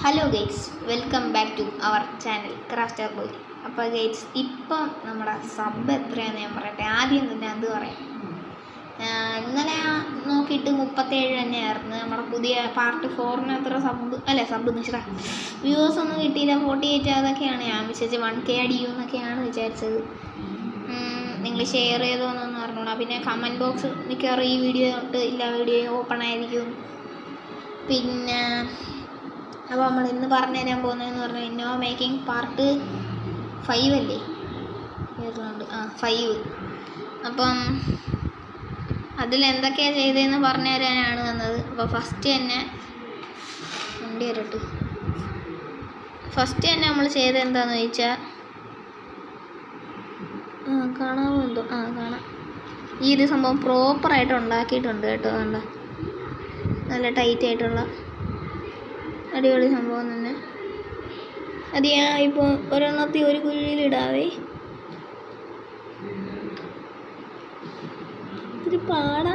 Hello guys, welcome back to our channel Crafter Boy. അപ്പോൾ guys, ഇപ്പം നമ്മുടെ sub എത്രയാണെന്ന് ഞാൻ പറയട്ടെ. ആദ്യം തന്നെ അത് പറയാം. ഇന്നലെ നോക്കിയിട്ട് 37 തന്നെയായിരുന്നു. നമ്മുടെ പുതിയ പാർട്ട് 4 അത്ര സബ് എന്ന് വെച്ചാൽ വ്യൂസ് ഒന്നും കിട്ടിയില്ല. 48 അതൊക്കെയാണ് ഞാൻ വിചാരിച്ചത്. 1K അടിയുമെന്നൊക്കെയാണ് വിചാരിച്ചത്. നിങ്ങൾ ഷെയർ ചെയ്തോന്നൊന്നും അറിഞ്ഞോളാം. പിന്നെ കമൻറ്റ് ബോക്സ് മിക്കവാറും ഈ വീഡിയോ തൊട്ട് എല്ലാ വീഡിയോയും ഓപ്പൺ ആയിരിക്കും. പിന്നെ അപ്പോൾ നമ്മൾ ഇന്ന് പറഞ്ഞു തരാൻ പോകുന്നതെന്ന് പറഞ്ഞാൽ ഇന്നോവ മേക്കിംഗ് പാർട്ട് 5 അല്ലേ, 5. അപ്പം അതിലെന്തൊക്കെയാണ് ചെയ്തതെന്ന് പറഞ്ഞു തരാനാണ് വന്നത്. അപ്പോൾ ഫസ്റ്റ് തന്നെ നമ്മൾ ചെയ്തത് എന്താണെന്ന് ചോദിച്ചാൽ, കാണാമോ എന്തോ കാണാം. ഈ ഒരു സംഭവം പ്രോപ്പറായിട്ട് ഉണ്ടാക്കിയിട്ടുണ്ട് കേട്ടോ. കണ്ട, നല്ല ടൈറ്റ് ആയിട്ടുള്ള അടിപൊളി സംഭവം തന്നെ. അത് ഞാൻ ഇപ്പോൾ ഒരെണ്ണത്തിൽ ഒരു കുഴിയിലിടാവേ. ഒരു പാട,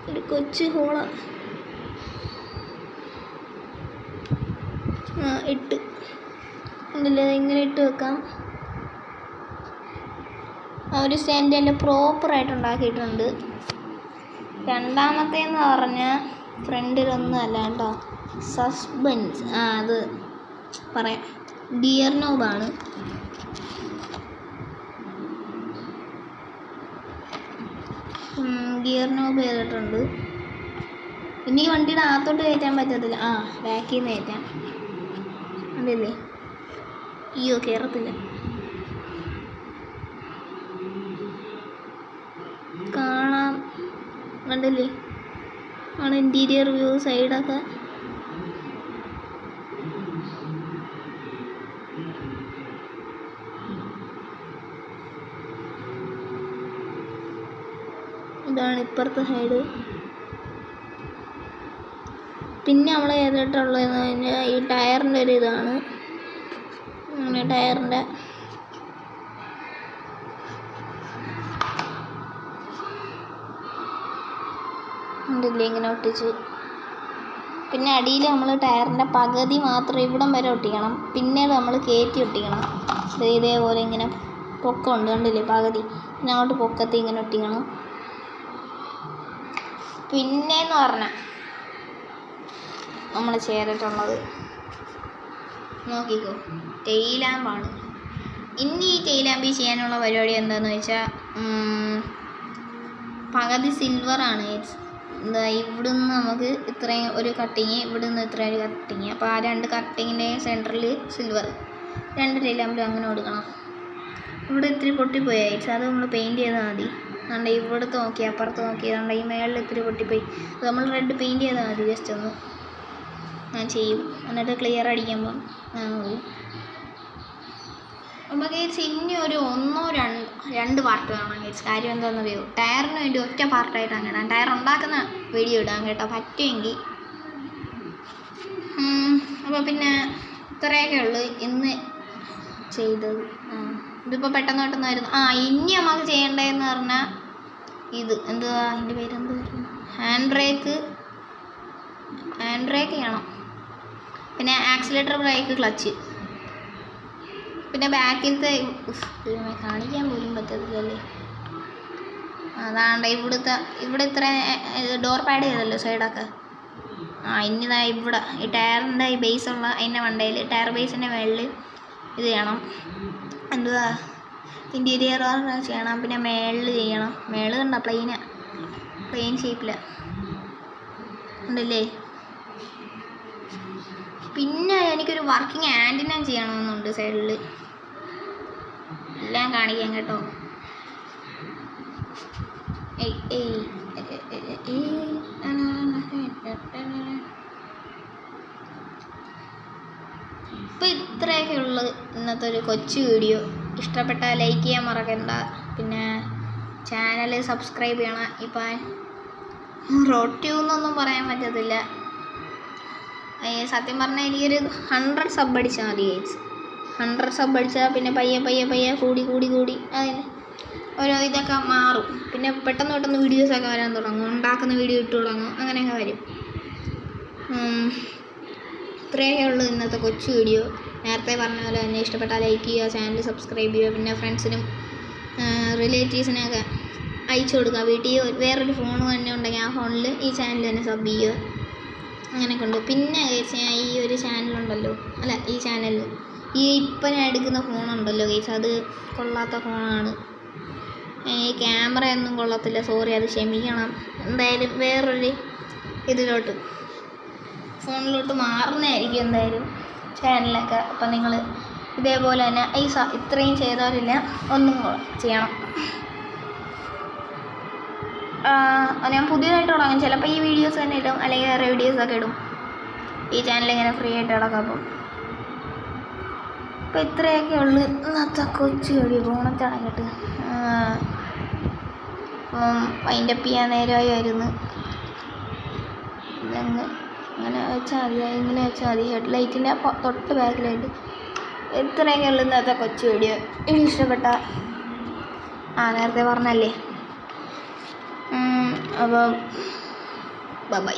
ഒരു കൊച്ചു ഹോള ഇട്ട് ഉണ്ടല്ലേ, ഇങ്ങനെ ഇട്ട് വെക്കാം. ആ ഒരു സ്റ്റാൻഡ് തന്നെ പ്രോപ്പറായിട്ട് ഉണ്ടാക്കിയിട്ടുണ്ട്. രണ്ടാമത്തേന്ന് പറഞ്ഞാൽ ഫ്രണ്ടിലൊന്നും അല്ല കേട്ടോ, സസ്പെൻസ്. അത് പറയാം, ഗിയർ നോബാണ്. ഗിയർ നോബ് ചെയ്തിട്ടുണ്ട്. പിന്നെ ഈ വണ്ടിയുടെ അകത്തോട്ട് കയറ്റാൻ പറ്റത്തില്ല. ബാക്കിൽ നിന്ന് കയറ്റാം. ഉണ്ടല്ലേ, അയ്യോ കയറത്തില്ല. കാണാം, കണ്ടല്ലേ, ആണ് ഇൻറ്റീരിയർ വ്യൂ. സൈഡൊക്കെ ഇതാണ് ഇപ്പുറത്തെ സൈഡ്. പിന്നെ നമ്മൾ ചെയ്തിട്ടുള്ളതെന്ന് പറഞ്ഞാൽ ഈ ടയറിൻ്റെ ഒരു ഇതാണ്. അങ്ങനെ ടയറിൻ്റെ ഉണ്ടല്ലേ ഇങ്ങനെ ഒട്ടിച്ച്. പിന്നെ അടിയിൽ നമ്മൾ ടയറിൻ്റെ പകുതി മാത്രം ഇവിടം വരെ ഒട്ടിക്കണം. പിന്നീട് നമ്മൾ കയറ്റി ഒട്ടിക്കണം. ഇതേപോലെ ഇങ്ങനെ പൊക്കമുണ്ട്, കണ്ടില്ലേ, പകുതി. പിന്നെ അങ്ങോട്ട് പൊക്കത്തി ഇങ്ങനെ ഒട്ടിക്കണം. പിന്നെയെന്ന് പറഞ്ഞാൽ നമ്മൾ ചെയ്തിട്ടുള്ളത് നോക്കിക്കോ, ടെയിൽ ലാമ്പാണ്. ഇനി ഈ ടെയിൽ ലാമ്പിൽ ചെയ്യാനുള്ള പരിപാടി എന്താണെന്ന് വെച്ചാൽ, പകുതി സിൽവറാണ്. എന്താ, ഇവിടുന്ന് നമുക്ക് ഇത്രയും ഒരു കട്ടിങ്, ഇവിടുന്ന് ഇത്രയും ഒരു കട്ടിങ്. അപ്പോൾ ആ 2 കട്ടിങ്ങിൻ്റെ സെൻറ്ററിൽ സിൽവർ. 2 ടെയിൽ ലാമ്പിലും അങ്ങനെ കൊടുക്കണം. ഇവിടെ ഇത്തിരി പൊട്ടിപ്പോയി. അത് നമ്മൾ പെയിൻറ്റ് ചെയ്താൽ മതി. അതുകൊണ്ട് ഇവിടുത്തെ നോക്കി, അപ്പുറത്ത് നോക്കി, അതുകൊണ്ട് ഈ മേളിൽ ഇത്തിരി പൊട്ടിപ്പോയി. അത് നമ്മൾ റെഡ് പെയിൻറ്റ് ചെയ്താൽ മതി. ജസ്റ്റ് ഒന്ന് ഞാൻ ചെയ്യും, എന്നിട്ട് ക്ലിയർ അടിക്കുമ്പം പോകും. അപ്പോൾ ഗൈസ്, ഇനി ഒരു 1-2 പാർട്ട് വേണം ഗൈസ്. കാര്യം എന്താണെന്നറിയോ, ടയറിന് വേണ്ടി ഒറ്റ പാർട്ടായിട്ട് അങ്ങനെ ടയർ ഉണ്ടാക്കുന്ന വീഡിയോ ഇടാം കേട്ടോ, പറ്റുമെങ്കിൽ. അപ്പോൾ പിന്നെ ഇത്രയൊക്കെ ഉള്ളു ഇന്ന് ചെയ്തത്. ഇതിപ്പോൾ പെട്ടെന്ന് വരുന്നു. ഇനി നമുക്ക് ചെയ്യേണ്ടതെന്ന് പറഞ്ഞാൽ ഇത് എന്തുവാ, അതിൻ്റെ പേരെന്തായിരുന്നു, ഹാൻഡ് ബ്രേക്ക് ചെയ്യണം. പിന്നെ ആക്സിലേറ്റർ, ബ്രേക്ക്, ക്ലച്ച്. പിന്നെ ബാക്കിലത്തെ കാണിക്കാൻ പോലും പറ്റത്തില്ലല്ലേ. അതാണ്ട് ഇവിടെ ഇത്ര ഡോർ പാഡ് ചെയ്തല്ലോ സൈഡൊക്കെ. ഇനിതാ ഇവിടെ ഈ ടയറിൻ്റെ ഈ ബേസുള്ള അതിൻ്റെ മണ്ടയിൽ, ടയർ ബേസിൻ്റെ മുകളിൽ ഇത് ചെയ്യണം. എന്തുവാ, ഇൻറ്റീരിയർ ചെയ്യണം. പിന്നെ മേളിൽ ചെയ്യണം. മേളിൽ കണ്ട പ്ലെയിൻ ഷേപ്പിൽ ഉണ്ടല്ലേ. പിന്നെ എനിക്കൊരു വർക്കിംഗ് ആൻറ്റിന ചെയ്യണമെന്നുണ്ട് സൈഡിൽ. എല്ലാം കാണിക്കാം കേട്ടോ. ഇപ്പോൾ ഇത്രയൊക്കെ ഉള്ളു ഇന്നത്തെ ഒരു കൊച്ചു വീഡിയോ. ഇഷ്ടപ്പെട്ടാൽ ലൈക്ക് ചെയ്യാൻ മറക്കണ്ട. പിന്നെ ചാനൽ സബ്സ്ക്രൈബ് ചെയ്യണം. ഇപ്പം റോട്ട്യൂന്നൊന്നും പറയാൻ പറ്റത്തില്ല. സത്യം പറഞ്ഞാൽ എനിക്കൊരു 100 സബ് അടിച്ചാൽ മതി ഗൈസ്. 100 സബ് അടിച്ചാൽ പിന്നെ പയ്യെ കൂടി അതിന് ഓരോ ഇതൊക്കെ മാറും. പിന്നെ പെട്ടെന്ന് വീഡിയോസൊക്കെ വരാൻ തുടങ്ങും. ഉണ്ടാക്കുന്ന വീഡിയോ ഇട്ട് തുടങ്ങും. അങ്ങനെയൊക്കെ വരും. ഇത്രയൊക്കെ ഉള്ളൂ ഇന്നത്തെ കൊച്ചു വീഡിയോ. നേരത്തെ പറഞ്ഞ പോലെ തന്നെ ഇഷ്ടപ്പെട്ടാൽ ലൈക്ക് ചെയ്യുക, ചാനൽ സബ്സ്ക്രൈബ് ചെയ്യുക, പിന്നെ ഫ്രണ്ട്സിനും റിലേറ്റീവ്സിനൊക്കെ അയച്ചു കൊടുക്കുക. വീട്ടിൽ വേറൊരു ഫോൺ തന്നെ ഉണ്ടെങ്കിൽ ആ ഫോണിൽ ഈ ചാനൽ തന്നെ സബ് ചെയ്യുക. അങ്ങനെയൊക്കെ ഉണ്ട്. പിന്നെ ഞാൻ ഈ ഒരു ചാനലുണ്ടല്ലോ, അല്ല ഈ ചാനലിൽ ഇപ്പം ഞാൻ എടുക്കുന്ന ഫോണുണ്ടല്ലോ ഗൈസ്, അത് കൊള്ളാത്ത ഫോണാണ്. ഈ ക്യാമറയൊന്നും കൊള്ളത്തില്ല, സോറി, അത് ക്ഷമിക്കണം. എന്തായാലും വേറൊരു ഫോണിലോട്ട് മാറുന്നതായിരിക്കും എന്തായാലും ചാനലൊക്കെ. അപ്പം നിങ്ങൾ ഇതേപോലെ തന്നെ ഇത്രയും ചെയ്തവരില്ല, ഒന്നും ചെയ്യണം. ഞാൻ പുതിയതായിട്ട് തുടങ്ങും, ചിലപ്പോൾ ഈ വീഡിയോസ് തന്നെ ഇടും, അല്ലെങ്കിൽ വേറെ വീഡിയോസൊക്കെ ഇടും. ഈ ചാനൽ ഇങ്ങനെ ഫ്രീ ആയിട്ട് കിടക്കാം. അപ്പോൾ ഇത്രയൊക്കെ ഉള്ളു ഇന്നത്തെ കൊച്ചു വീഡിയോ. ഓണത്തിടങ്ങിട്ട് വൈൻഡപ്പ് ചെയ്യാൻ നേരമായിരുന്നു. ഇങ്ങനെ വെച്ചാൽ മതി, ഇങ്ങനെ വെച്ചാൽ മതി. ഹെഡ്ലൈറ്റിൻ്റെ തൊട്ട് ബാക്കിലായിട്ട്. ഇത്രയൊക്കെ ഉള്ളു ഇന്നത്തെ കൊച്ചു വീഡിയോ. ഇനി ഇഷ്ടപ്പെട്ട നേരത്തെ പറഞ്ഞല്ലേ. അപ്പോൾ ബൈ.